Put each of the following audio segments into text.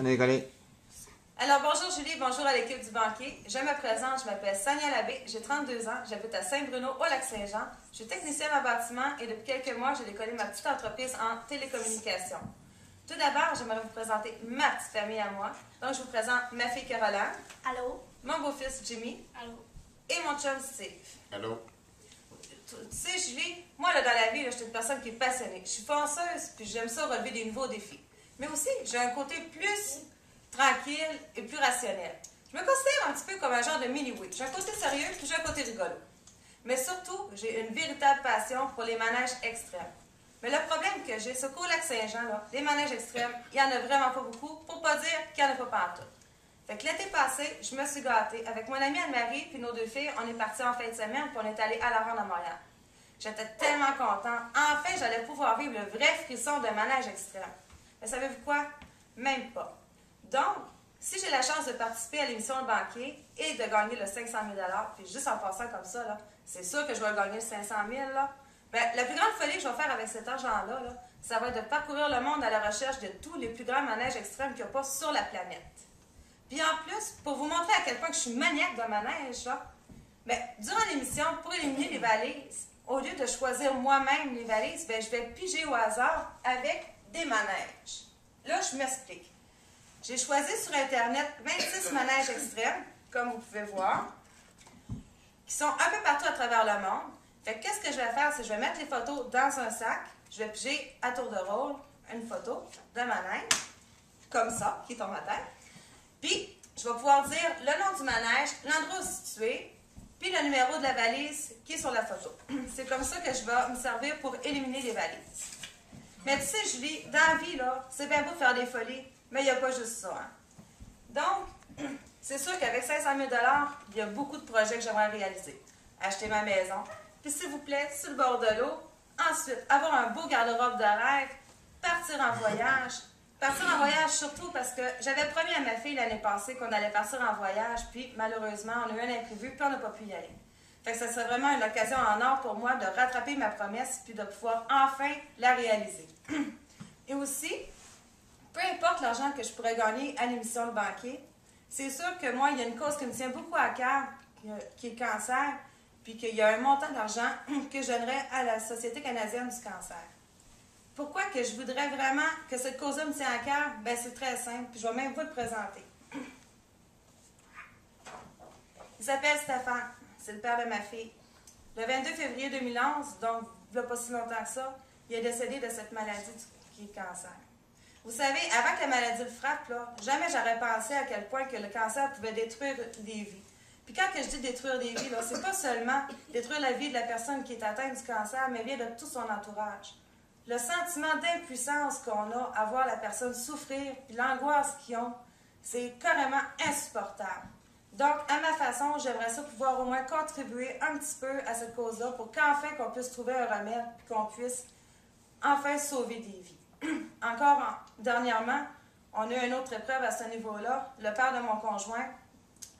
On est collé. Alors, bonjour Julie, bonjour à l'équipe du banquier. Je me présente, je m'appelle Sonia Labbé, j'ai 32 ans, j'habite à Saint-Bruno, au Lac-Saint-Jean. Je suis technicienne en bâtiment et depuis quelques mois, j'ai décollé ma petite entreprise en télécommunication. Tout d'abord, j'aimerais vous présenter ma petite famille à moi. Donc, je vous présente ma fille Caroline. Allô? Mon beau-fils Jimmy. Allô? Et mon chum Steve. Allô. Tu sais, Julie, moi, là, dans la vie, là, je suis une personne qui est passionnée. Je suis fonceuse, puis j'aime ça relever des nouveaux défis. Mais aussi, j'ai un côté plus tranquille et plus rationnel. Je me considère un petit peu comme un genre de mini-witch. J'ai un côté sérieux, puis j'ai un côté rigolo. Mais surtout, j'ai une véritable passion pour les manèges extrêmes. Mais le problème que j'ai, c'est qu'au Lac-Saint-Jean, là, les manèges extrêmes, il n'y en a vraiment pas beaucoup, pour pas dire qu'il n'y en a pas partout. Fait que l'été passé, je me suis gâtée. Avec mon amie Anne-Marie puis nos deux filles, on est partis en fin de semaine puis on est allés à la ronde à Montréal. J'étais tellement contente. Enfin, j'allais pouvoir vivre le vrai frisson de manège extrême. Mais savez-vous quoi? Même pas. Donc, si j'ai la chance de participer à l'émission Le Banquier et de gagner le 500 000 puis juste en passant comme ça, là, c'est sûr que je vais gagner le 500 000 là. Bien, la plus grande folie que je vais faire avec cet argent-là, là, ça va être de parcourir le monde à la recherche de tous les plus grands manèges extrêmes qu'il n'y a pas sur la planète. Puis en plus, pour vous montrer à quel point que je suis maniaque de manège, là, bien, durant l'émission, pour éliminer les valises, au lieu de choisir moi-même les valises, bien, je vais piger au hasard avec des manèges. Là, je m'explique. J'ai choisi sur Internet 26 manèges extrêmes, comme vous pouvez voir, qui sont un peu partout à travers le monde. Fait que qu'est-ce que je vais faire, c'est que je vais mettre les photos dans un sac, je vais piger à tour de rôle une photo de manège, comme ça, qui tombe à terre. Puis, je vais pouvoir dire le nom du manège, l'endroit où c'est situé, puis le numéro de la valise qui est sur la photo. C'est comme ça que je vais me servir pour éliminer les valises. Mais tu sais, Julie, dans la vie, là, c'est bien beau de faire des folies, mais il n'y a pas juste ça. Hein? Donc, c'est sûr qu'avec 500 000 il y a beaucoup de projets que j'aimerais réaliser. Acheter ma maison, puis s'il vous plaît, sur le bord de l'eau. Ensuite, avoir un beau garde-robe de rêve, partir en voyage. Partir en voyage surtout parce que j'avais promis à ma fille l'année passée qu'on allait partir en voyage, puis malheureusement, on a eu un imprévu, puis on n'a pas pu y aller. Fait que ça serait vraiment une occasion en or pour moi de rattraper ma promesse, puis de pouvoir enfin la réaliser. Et aussi, peu importe l'argent que je pourrais gagner à l'émission Le Banquier, c'est sûr que moi, il y a une cause qui me tient beaucoup à cœur, qui est le cancer, puis qu'il y a un montant d'argent que je donnerais à la Société canadienne du cancer. Pourquoi que je voudrais vraiment que cette cause-là me tient à cœur? Bien, c'est très simple, puis je vais même vous le présenter. Il s'appelle Stéphane, c'est le père de ma fille. Le 22 février 2011, donc il n'y a pas si longtemps que ça, il est décédé de cette maladie qui est le cancer. Vous savez, avant que la maladie le frappe, là, jamais j'aurais pensé à quel point que le cancer pouvait détruire des vies. Puis quand que je dis détruire des vies, c'est pas seulement détruire la vie de la personne qui est atteinte du cancer, mais bien de tout son entourage. Le sentiment d'impuissance qu'on a à voir la personne souffrir, puis l'angoisse qu'ils ont, c'est carrément insupportable. Donc, à ma façon, j'aimerais ça pouvoir au moins contribuer un petit peu à cette cause-là pour qu'enfin qu'on puisse trouver un remède, puis qu'on puisse enfin sauver des vies. Encore dernièrement, on a eu une autre épreuve à ce niveau-là. Le père de mon conjoint,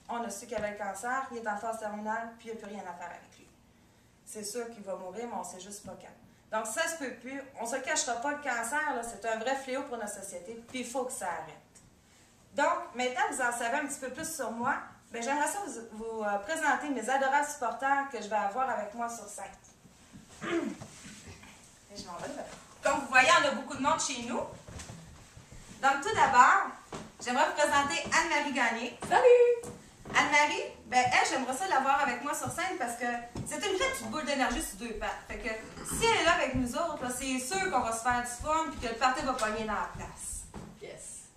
on a su qu'il avait le cancer, il est en phase terminale, puis il n'y a plus rien à faire avec lui. C'est sûr qu'il va mourir, mais on ne sait juste pas quand. Donc, ça se peut plus. On ne se cachera pas, le cancer, c'est un vrai fléau pour notre société, puis il faut que ça arrête. Donc, maintenant que vous en savez un petit peu plus sur moi, bien, j'aimerais ça vous présenter mes adorables supporters que je vais avoir avec moi sur scène. Et je m'en vais là. Comme vous voyez, on a beaucoup de monde chez nous. Donc, tout d'abord, j'aimerais vous présenter Anne-Marie Gagné. Salut! Anne-Marie, ben elle, j'aimerais ça l'avoir avec moi sur scène parce que c'est une vraie petite boule d'énergie sur deux pattes. Fait que si elle est là avec nous autres, c'est sûr qu'on va se faire du fun et que le party va pogner dans la place. Yes!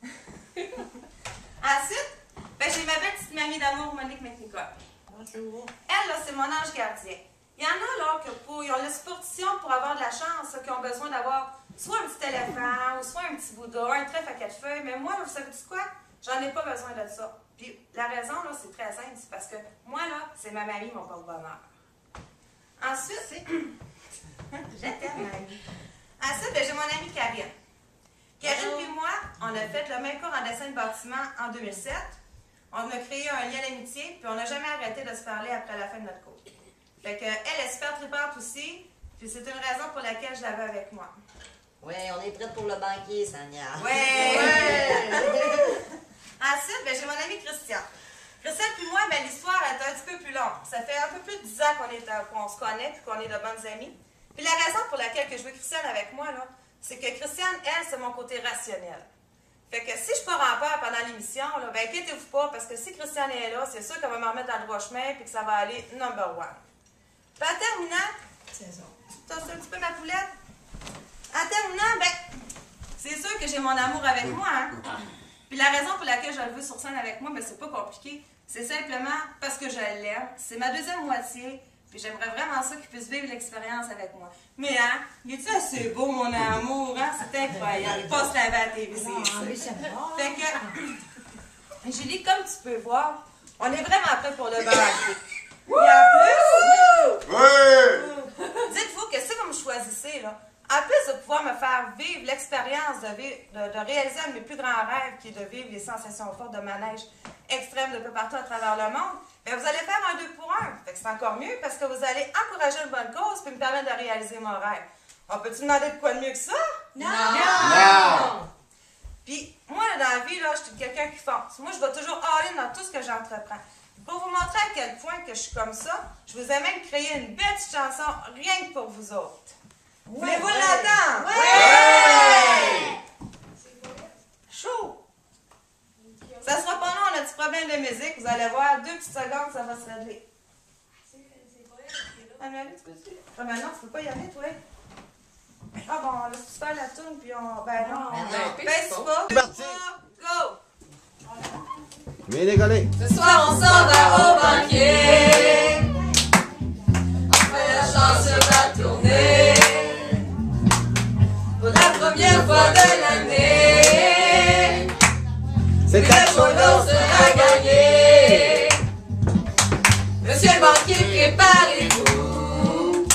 Ensuite, ben, j'ai ma belle petite mamie d'amour, Monique McNicol. Bonjour! Elle, là, c'est mon ange gardien. Il y en a là ils ont la superstition pour avoir de la chance, là, qui ont besoin d'avoir soit un petit éléphant ou soit un petit Bouddha, un trèfle à 4 feuilles. Mais moi, là, vous savez quoi? J'en ai pas besoin de ça. Puis la raison, là, c'est très simple, c'est parce que moi, là, c'est ma mamie, mon porte-bonheur. Ensuite, je t'aime, mamie. Ensuite, ben, j'ai mon amie Karine. Karine et moi, on a fait le même cours en dessin de bâtiment en 2007. On a créé un lien d'amitié, puis on n'a jamais arrêté de se parler après la fin de notre cours. Fait que, elle est super tripante aussi, puis c'est une raison pour laquelle je l'avais avec moi. Oui, on est prête pour le banquier, Sonia. Ouais! mais l'histoire est un petit peu plus longue. Ça fait un peu plus de 10 ans qu'on se connaît puis qu'on est de bonnes amies. Puis la raison pour laquelle que je veux Christiane avec moi, là, c'est que Christiane, elle, c'est mon côté rationnel. Fait que si je pars en peur pendant l'émission, là, ben inquiétez-vous pas, parce que si Christiane est là, c'est sûr qu'elle va me remettre dans le droit chemin puis que ça va aller number one. Puis en terminant, C'est ça. tu tasses un petit peu ma poulette? En terminant, ben, c'est sûr que j'ai mon amour avec moi, hein? Puis la raison pour laquelle je le veux sur scène avec moi, ben c'est pas compliqué. C'est simplement parce que je l'aime. C'est ma deuxième moitié. Puis j'aimerais vraiment ça qu'il puisse vivre l'expérience avec moi. Mais hein, il est-tu assez beau, mon amour, hein? C'est incroyable. Il passe la vie à la TV, c'est ça. Fait que, Julie, comme tu peux voir, on est vraiment prêts pour le banquet. Et en plus, dites-vous que si vous me choisissez, là, en plus de pouvoir me faire vivre l'expérience de réaliser un de mes plus grands rêves, qui est de vivre les sensations fortes de manège extrême de peu partout à travers le monde, bien, vous allez faire un 2 pour 1. Fait que c'est encore mieux parce que vous allez encourager une bonne cause et me permettre de réaliser mon rêve. On peut-tu demander de quoi de mieux que ça? Non! Non! Puis, moi, dans la vie, là, je suis quelqu'un qui fonce. Moi, je vais toujours all-in dans tout ce que j'entreprends. Pour vous montrer à quel point que je suis comme ça, je vous ai même créé une belle petite chanson rien que pour vous autres. Voulez-vous l'entendre? Ouais! Chaud! Ça sera pas long, on a un petit problème de musique. Vous allez voir, 2 petites secondes, ça va se régler. Anne-Marie, tu peux-tu? Ah ben non, tu peux pas y aller, toi. Ah bon, on laisse faire la tourne, puis on... Ben non, baisse pas. C'est parti. Go! Bien décollé. Ce soir, on s'en va au banquier. Après la chance va tourner. Pour la première fois de l'année. C'est Le ta polo sera gagné. Monsieur le banquier, préparez-vous.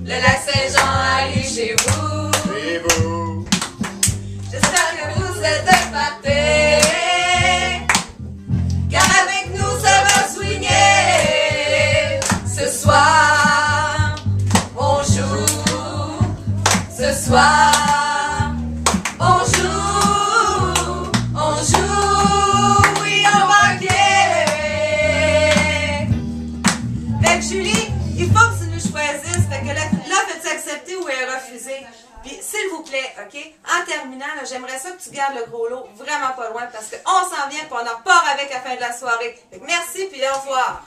Le lac Saint-Jean arrive chez vous. Et vous? J'espère que vous êtes épatés. Car avec nous, ça va swinguer. Ce soir, on joue. Ce soir, on joue. On joue, oui, on va gagner. Fait que Julie, il faut que tu nous choisisses. Fait que là, peux-tu accepter ou refuser? Puis, s'il vous plaît, OK? En terminant, là, j'aimerais ça que tu gardes le gros lot vraiment pas loin parce qu'on s'en vient et on en repart avec à la fin de la soirée. Fait que merci, puis au revoir.